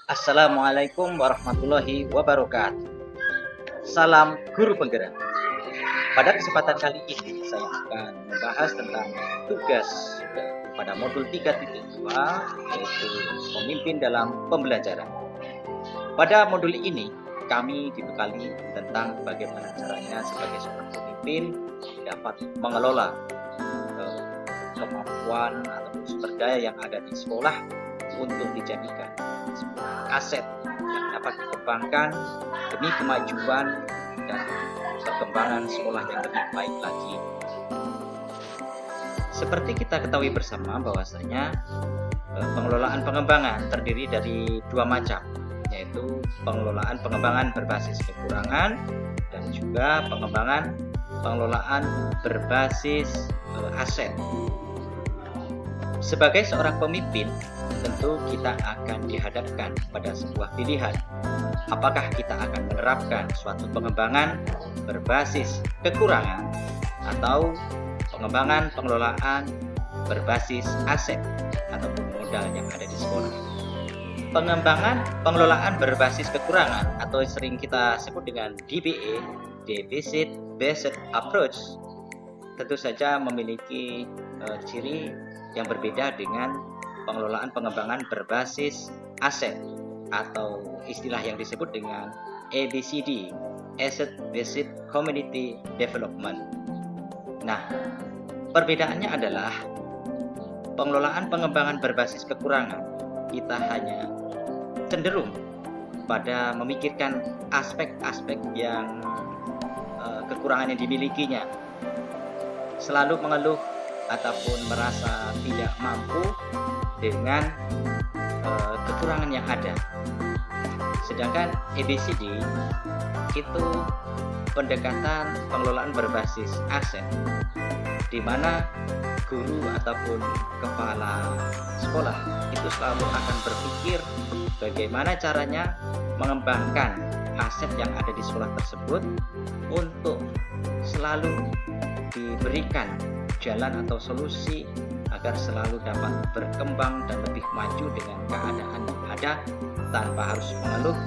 Assalamualaikum warahmatullahi wabarakatuh. Salam guru penggerak. Pada kesempatan kali ini saya akan membahas tentang tugas pada modul 3.2 yaitu pemimpin dalam pembelajaran. Pada modul ini kami dibekali tentang bagaimana caranya sebagai seorang pemimpin dapat mengelola kemampuan atau sumber daya yang ada di sekolah untuk dijadikan sebuah aset yang dapat dikembangkan demi kemajuan dan perkembangan sekolah yang lebih baik lagi. Seperti kita ketahui bersama bahwasanya pengelolaan pengembangan terdiri dari dua macam, yaitu pengelolaan pengembangan berbasis kekurangan dan juga pengelolaan berbasis aset. Sebagai seorang pemimpin, tentu kita akan dihadapkan pada sebuah pilihan. Apakah kita akan menerapkan suatu pengembangan berbasis kekurangan atau pengelolaan berbasis aset ataupun modal yang ada di sekolah. Pengelolaan berbasis kekurangan atau sering kita sebut dengan DBA, Deficit Based Approach, tentu saja memiliki ciri yang berbeda dengan pengelolaan pengembangan berbasis aset atau istilah yang disebut dengan ABCD, Asset Based Community Development. Nah, perbedaannya adalah pengelolaan pengembangan berbasis kekurangan kita hanya cenderung pada memikirkan aspek-aspek yang kekurangan yang dimilikinya, selalu mengeluh ataupun merasa tidak mampu dengan kekurangan yang ada. Sedangkan ABCD itu pendekatan pengelolaan berbasis aset, di mana guru ataupun kepala sekolah itu selalu akan berpikir bagaimana caranya mengembangkan aset yang ada di sekolah tersebut untuk selalu diberikan jalan atau solusi agar selalu dapat berkembang dan lebih maju dengan keadaan yang ada tanpa harus mengeluh,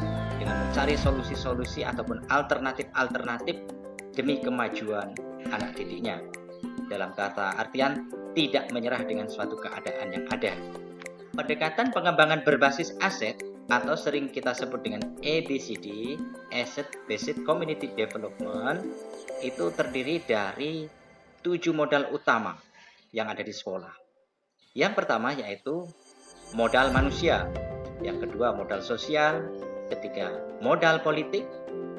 dengan mencari solusi-solusi ataupun alternatif-alternatif demi kemajuan anak didiknya. Dalam kata artian tidak menyerah dengan suatu keadaan yang ada. Pendekatan pengembangan berbasis aset atau sering kita sebut dengan ABCD, Asset Based Community Development, itu terdiri dari 7 modal utama yang ada di sekolah. Yang pertama yaitu modal manusia, yang kedua modal sosial, ketiga modal politik,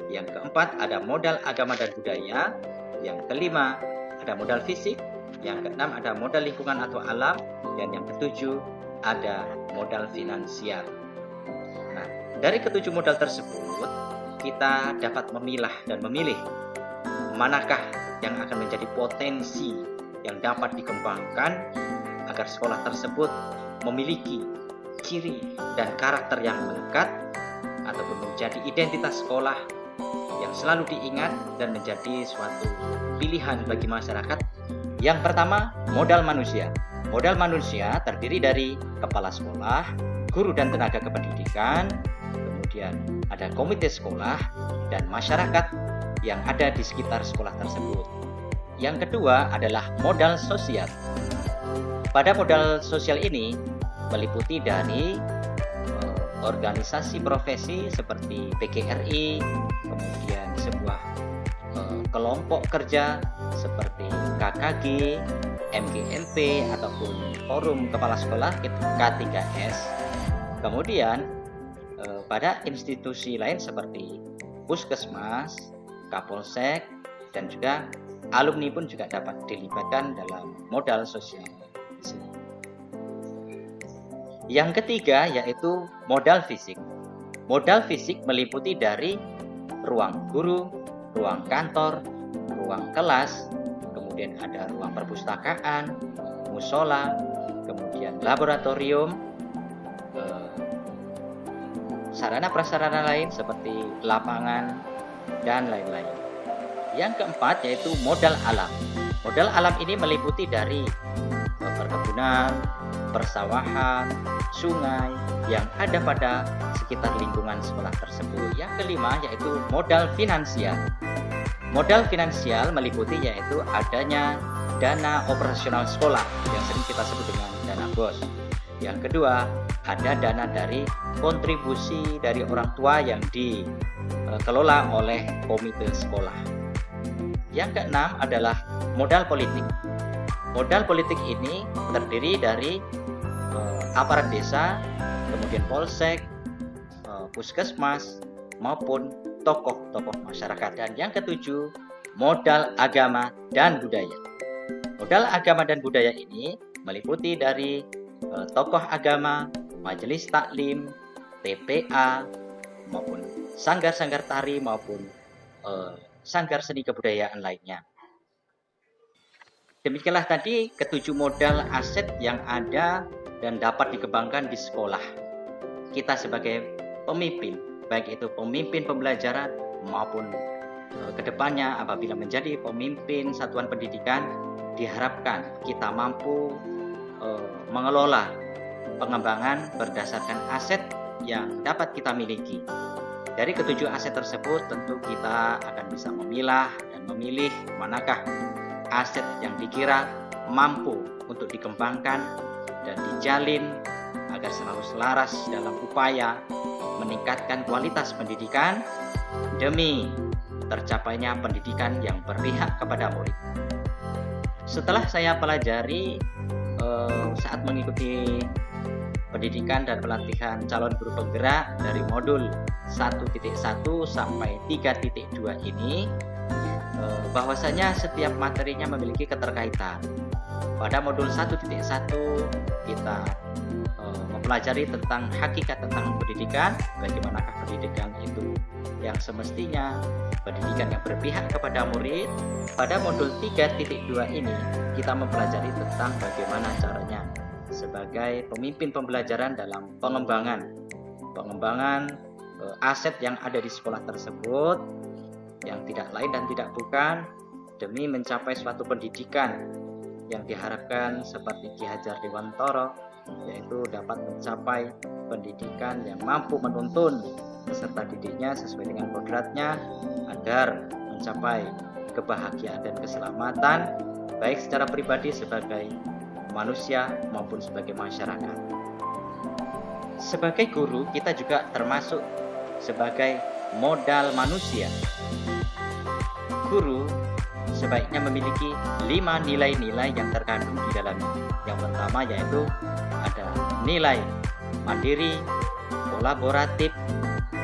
yang keempat ada modal agama dan budaya, yang kelima ada modal fisik, yang keenam ada modal lingkungan atau alam, dan yang ketujuh ada modal finansial. Nah, dari ketujuh modal tersebut kita dapat memilah dan memilih manakah yang akan menjadi potensi yang dapat dikembangkan agar sekolah tersebut memiliki ciri dan karakter yang melekat ataupun menjadi identitas sekolah yang selalu diingat dan menjadi suatu pilihan bagi masyarakat. Yang pertama, modal manusia. Modal manusia terdiri dari kepala sekolah, guru dan tenaga kependidikan, kemudian ada komite sekolah dan masyarakat yang ada di sekitar sekolah tersebut. Yang kedua adalah modal sosial. Pada modal sosial ini meliputi dari organisasi profesi seperti PGRI, kemudian sebuah kelompok kerja seperti KKG, MGMP ataupun forum kepala sekolah K3S. Kemudian pada institusi lain seperti Puskesmas, Kapolsek, dan juga alumni pun juga dapat dilibatkan dalam modal sosial. Yang ketiga yaitu modal fisik. Modal fisik meliputi dari ruang guru, ruang kantor, ruang kelas, kemudian ada ruang perpustakaan, musola, kemudian laboratorium, sarana prasarana lain seperti lapangan dan lain-lain. Yang keempat yaitu modal alam. Modal alam ini meliputi dari perkebunan, persawahan, sungai yang ada pada sekitar lingkungan sekolah tersebut. Yang kelima yaitu modal finansial. Modal finansial meliputi yaitu adanya dana operasional sekolah yang sering kita sebut dengan dana BOS. Yang kedua, ada dana dari kontribusi dari orang tua yang dikelola oleh komite sekolah. Yang keenam adalah modal politik. Modal politik ini terdiri dari aparat desa, kemudian polsek, puskesmas, maupun tokoh-tokoh masyarakat. Dan yang ketujuh, modal agama dan budaya. Modal agama dan budaya ini meliputi dari tokoh agama, majelis taklim, TPA, maupun sanggar-sanggar tari, maupun sanggar seni kebudayaan lainnya. Demikianlah tadi ketujuh modal aset yang ada dan dapat dikembangkan di sekolah. Kita sebagai pemimpin, baik itu pemimpin pembelajaran maupun kedepannya apabila menjadi pemimpin satuan pendidikan, diharapkan kita mampu mengelola pengembangan berdasarkan aset yang dapat kita miliki. Dari ketujuh aset tersebut tentu kita akan bisa memilah dan memilih manakah aset yang dikira mampu untuk dikembangkan dan dijalin agar selalu selaras dalam upaya meningkatkan kualitas pendidikan demi tercapainya pendidikan yang berpihak kepada murid. Setelah saya pelajari saat mengikuti pendidikan dan pelatihan calon guru penggerak dari modul 1.1 sampai 3.2 ini, bahwasanya setiap materinya memiliki keterkaitan. Pada modul 1.1 kita mempelajari tentang hakikat tentang pendidikan, bagaimanakah pendidikan itu yang semestinya pendidikan yang berpihak kepada murid. Pada modul 3.2 ini kita mempelajari tentang bagaimana caranya sebagai pemimpin pembelajaran dalam pengembangan aset yang ada di sekolah tersebut, yang tidak lain dan tidak bukan demi mencapai suatu pendidikan yang diharapkan seperti Ki Hajar Dewantara, yaitu dapat mencapai pendidikan yang mampu menuntun peserta didiknya sesuai dengan kodratnya agar mencapai kebahagiaan dan keselamatan baik secara pribadi sebagai manusia maupun sebagai masyarakat. Sebagai guru, kita juga termasuk sebagai modal manusia. Guru sebaiknya memiliki 5 nilai-nilai yang terkandung di dalamnya. Yang pertama yaitu ada nilai mandiri, kolaboratif,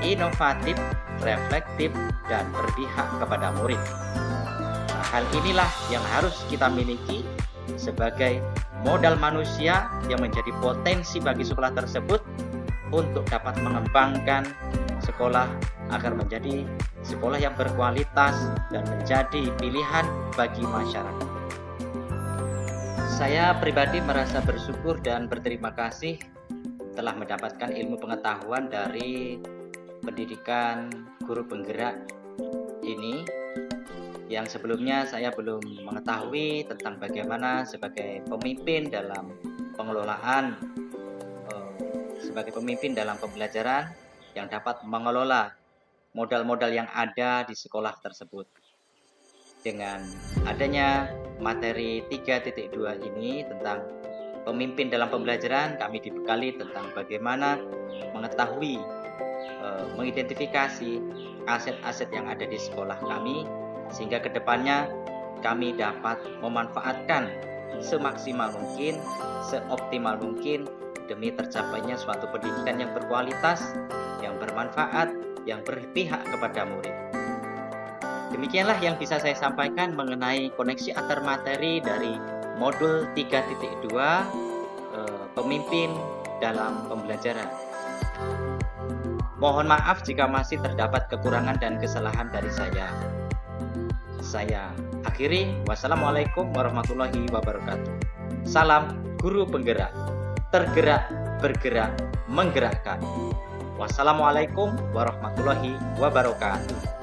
inovatif, reflektif, dan berpihak kepada murid. Nah, hal inilah yang harus kita miliki sebagai modal manusia yang menjadi potensi bagi sekolah tersebut untuk dapat mengembangkan sekolah agar menjadi sekolah yang berkualitas dan menjadi pilihan bagi masyarakat. Saya pribadi merasa bersyukur dan berterima kasih telah mendapatkan ilmu pengetahuan dari pendidikan guru penggerak ini, yang sebelumnya saya belum mengetahui tentang bagaimana sebagai pemimpin dalam pengelolaan, sebagai pemimpin dalam pembelajaran yang dapat mengelola modal-modal yang ada di sekolah tersebut. Dengan adanya materi 3.2 ini tentang pemimpin dalam pembelajaran, kami dibekali tentang bagaimana mengetahui, mengidentifikasi aset-aset yang ada di sekolah kami, sehingga kedepannya kami dapat memanfaatkan semaksimal mungkin, seoptimal mungkin demi tercapainya suatu pendidikan yang berkualitas, yang bermanfaat, yang berpihak kepada murid. Demikianlah yang bisa saya sampaikan mengenai koneksi antar materi dari modul 3.2 pemimpin dalam pembelajaran. Mohon maaf jika masih terdapat kekurangan dan kesalahan dari saya. Saya akhiri. Wassalamualaikum warahmatullahi wabarakatuh. Salam guru penggerak, tergerak, bergerak, menggerakkan. Wassalamualaikum warahmatullahi wabarakatuh.